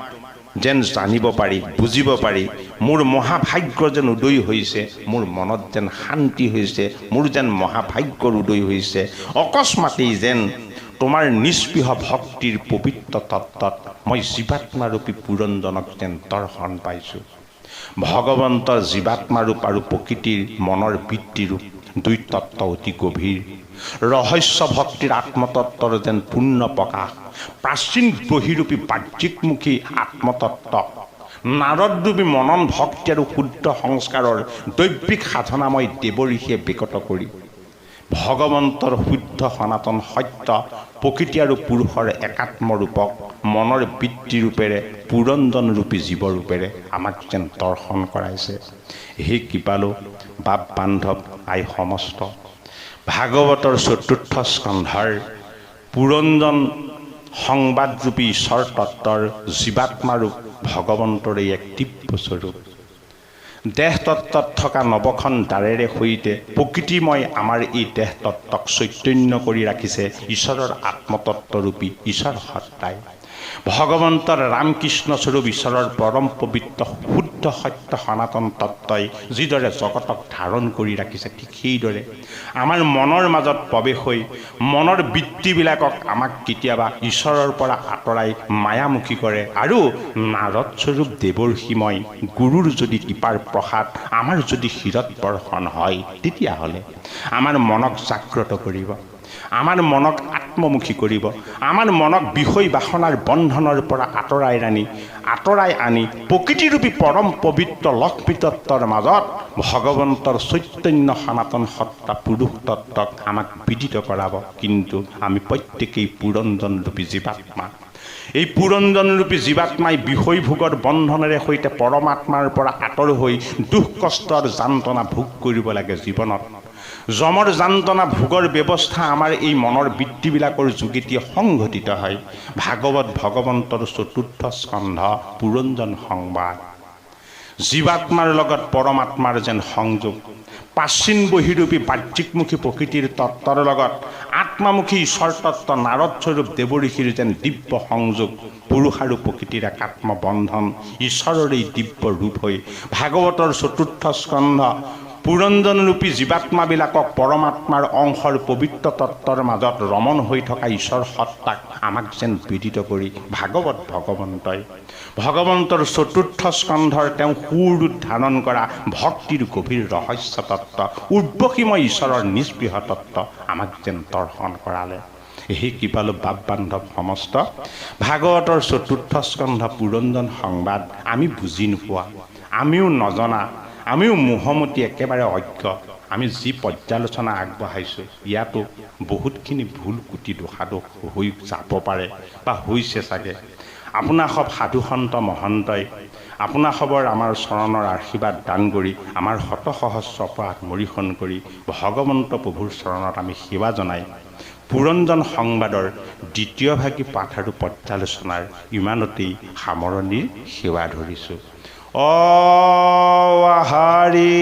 যেন জানিব পাৰি, বুজিব পাৰি মোৰ মহাভাগ্য যেন উদয় হৈছে, মোৰ মনত যেন শান্তি হৈছে, মোৰ যেন মহাভাগ্যৰ উদয় হৈছে। অকস্মাতেই যেন তোমাৰ নিস্পৃহ ভক্তিৰ পবিত্ৰ তত্ত্বত মই জীৱাত্মাৰূপী পুৰঞ্জনক যেন দৰ্শন পাইছোঁ। ভগৱন্তৰ জীৱাত্মাৰূপ আৰু প্ৰকৃতিৰ মনৰ বৃত্তিৰূপ দুই তত্ত্ব অতি গভীৰ। ৰহস্য ভক্তিৰ আত্মতত্ত্বৰ যেন পূৰ্ণ প্ৰকাশ, প্ৰাচীন বহিৰূপী বাহ্যিকমুখী আত্মতত্ত্ব নাৰদৰূপী মনন ভক্তি আৰু শুদ্ধ সংস্কাৰৰ দৈবিক সাধনাময় দেৱঋষিয়ে বিকত কৰি ভগৱন্তৰ শুদ্ধ সনাতন সত্য প্ৰকৃতি আৰু পুৰুষৰ একাত্ম ৰূপক মনৰ বৃত্তিৰূপেৰে পুৰঞ্জনৰূপী জীৱৰূপেৰে আমাক যেন দৰ্শন কৰাইছে। হে কৃপালু বাপ বান্ধৱ আই সমস্ত ভাগৱতৰ চতুৰ্থ স্কন্ধৰ পুৰঞ্জন সংবাদৰূপী ঈশ্বৰ তত্ত্বৰ জীৱাত্মাৰূপ ভগৱন্তৰ এই এক দিব্য স্বৰূপ। দেহ তত্ত্বত থকা নৱখন দ্বাৰেৰে সৈতে প্ৰকৃতিময় আমাৰ এই দেহ তত্ত্বক চৈতন্য কৰি ৰাখিছে ঈশ্বৰৰ আত্মতত্ত্বৰূপী ঈশ্বৰ সত্তাই। ভগৱন্তৰ ৰামকৃষ্ণ স্বৰূপ ঈশ্বৰৰ পৰম পবিত্ৰ শুদ্ধ সত্য সনাতন তত্ত্বই যিদৰে জগতক ধাৰণ কৰি ৰাখিছে, ঠিক সেইদৰে আমাৰ মনৰ মাজত প্ৰৱেশ হৈ মনৰ বৃত্তিবিলাকক আমাক কেতিয়াবা ঈশ্বৰৰ পৰা আঁতৰাই মায়ামুখী কৰে। আৰু নাৰদ স্বৰূপ দেৱৰ্ষিময় গুৰুৰ যদি কৃপাৰ প্ৰসাদ আমাৰ যদি শিৰত বৰ্ষণ হয়, তেতিয়াহ'লে আমাৰ মনক জাগ্ৰত কৰিব, আমাৰ মনক আত্মমুখী কৰিব, আমাৰ মনক বিষয় বাসনাৰ বন্ধনৰ পৰা আঁতৰাই আনি প্ৰকৃতিৰূপী পৰম পবিত্ৰ লক্ষ্মী তত্ত্বৰ মাজত ভগৱন্তৰ চৈতন্য সনাতন সত্তা পুৰুষ তত্ত্বক আমাক বিদিত কৰাব। কিন্তু আমি প্ৰত্যেকেই পুৰঞ্জনৰূপী জীৱাত্মা। এই পুৰঞ্জনৰূপী জীৱাত্মাই বিষয়ভোগৰ বন্ধনেৰে সৈতে পৰমাত্মাৰ পৰা আঁতৰ হৈ দুখ কষ্টৰ যান্ত্ৰণা ভোগ কৰিব লাগে জীৱনত। যমৰ যান্ত্ৰণা ভোগৰ ব্যৱস্থা আমাৰ এই মনৰ বৃত্তিবিলাকৰ যোগেদি সংঘটিত হয়। ভাগৱত ভগৱন্তৰ চতুৰ্থ স্কন্ধ পুৰঞ্জন সংবাদ। জীৱাত্মাৰ লগত পৰমাত্মাৰ যেন সংযোগ, প্ৰাচীন বহিৰূপী বাহ্যিকমুখী প্ৰকৃতিৰ তত্ত্বৰ লগত আত্মামুখী ঈশ্বৰ তত্ত্ব নাৰদ স্বৰূপ দেৱঋষিৰ যেন দিব্য সংযোগ, পুৰুষ আৰু প্ৰকৃতিৰ একাত্ম বন্ধন ঈশ্বৰৰ এই দিব্য ৰূপ হৈ ভাগৱতৰ চতুৰ্থ স্কন্ধ পুৰঞ্জনৰূপী জীৱাত্মাবিলাকক পৰমাত্মাৰ অংশৰ পবিত্ৰ তত্ত্বৰ মাজত ৰমণ হৈ থকা ঈশ্বৰ সত্তাক আমাক যেন বিদিত কৰি ভাগৱত ভগৱন্তৰ চতুৰ্থ স্কন্ধৰ তেওঁ সুৰূপ ধাৰণ কৰা ভক্তিৰ গভীৰ ৰহস্য তত্ত্ব উৰ্বশীময় ঈশ্বৰৰ নিষ্পৃহ তত্ত্ব আমাক যেন দৰ্শন কৰালে। সেই কৃপালু বাপ বান্ধৱ সমস্ত ভাগৱতৰ চতুৰ্থ স্কন্ধ পুৰঞ্জন সংবাদ আমি বুজি নোপোৱা, আমিও নজনা, আমিও মোহমতী একেবাৰে অজ্ঞ। আমি যি পৰ্যালোচনা আগবঢ়াইছোঁ ইয়াতো বহুতখিনি ভুল কুটি দোষাদোষ হৈ যাব পাৰে বা হৈছে চাগে। আপোনাৰ সব সাধু সন্ত মহন্তই আপোনাৰ খবৰ আমাৰ চৰণৰ আশীৰ্বাদ দান কৰি আমাৰ শত সহস্ৰ অপৰাধ মৰিহৰণ কৰি ভগৱন্ত প্ৰভুৰ চৰণত আমি সেৱা জনাই পুৰঞ্জন সংবাদৰ দ্বিতীয়ভাগী পাঠ আৰু পৰ্যালোচনাৰ ইমানতেই সামৰণিৰ সেৱা ধৰিছোঁ। হৰি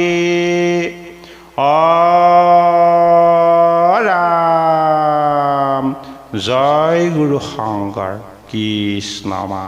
ৰাম, জয় গুৰু শংকৰ কৃষ্ণ মা।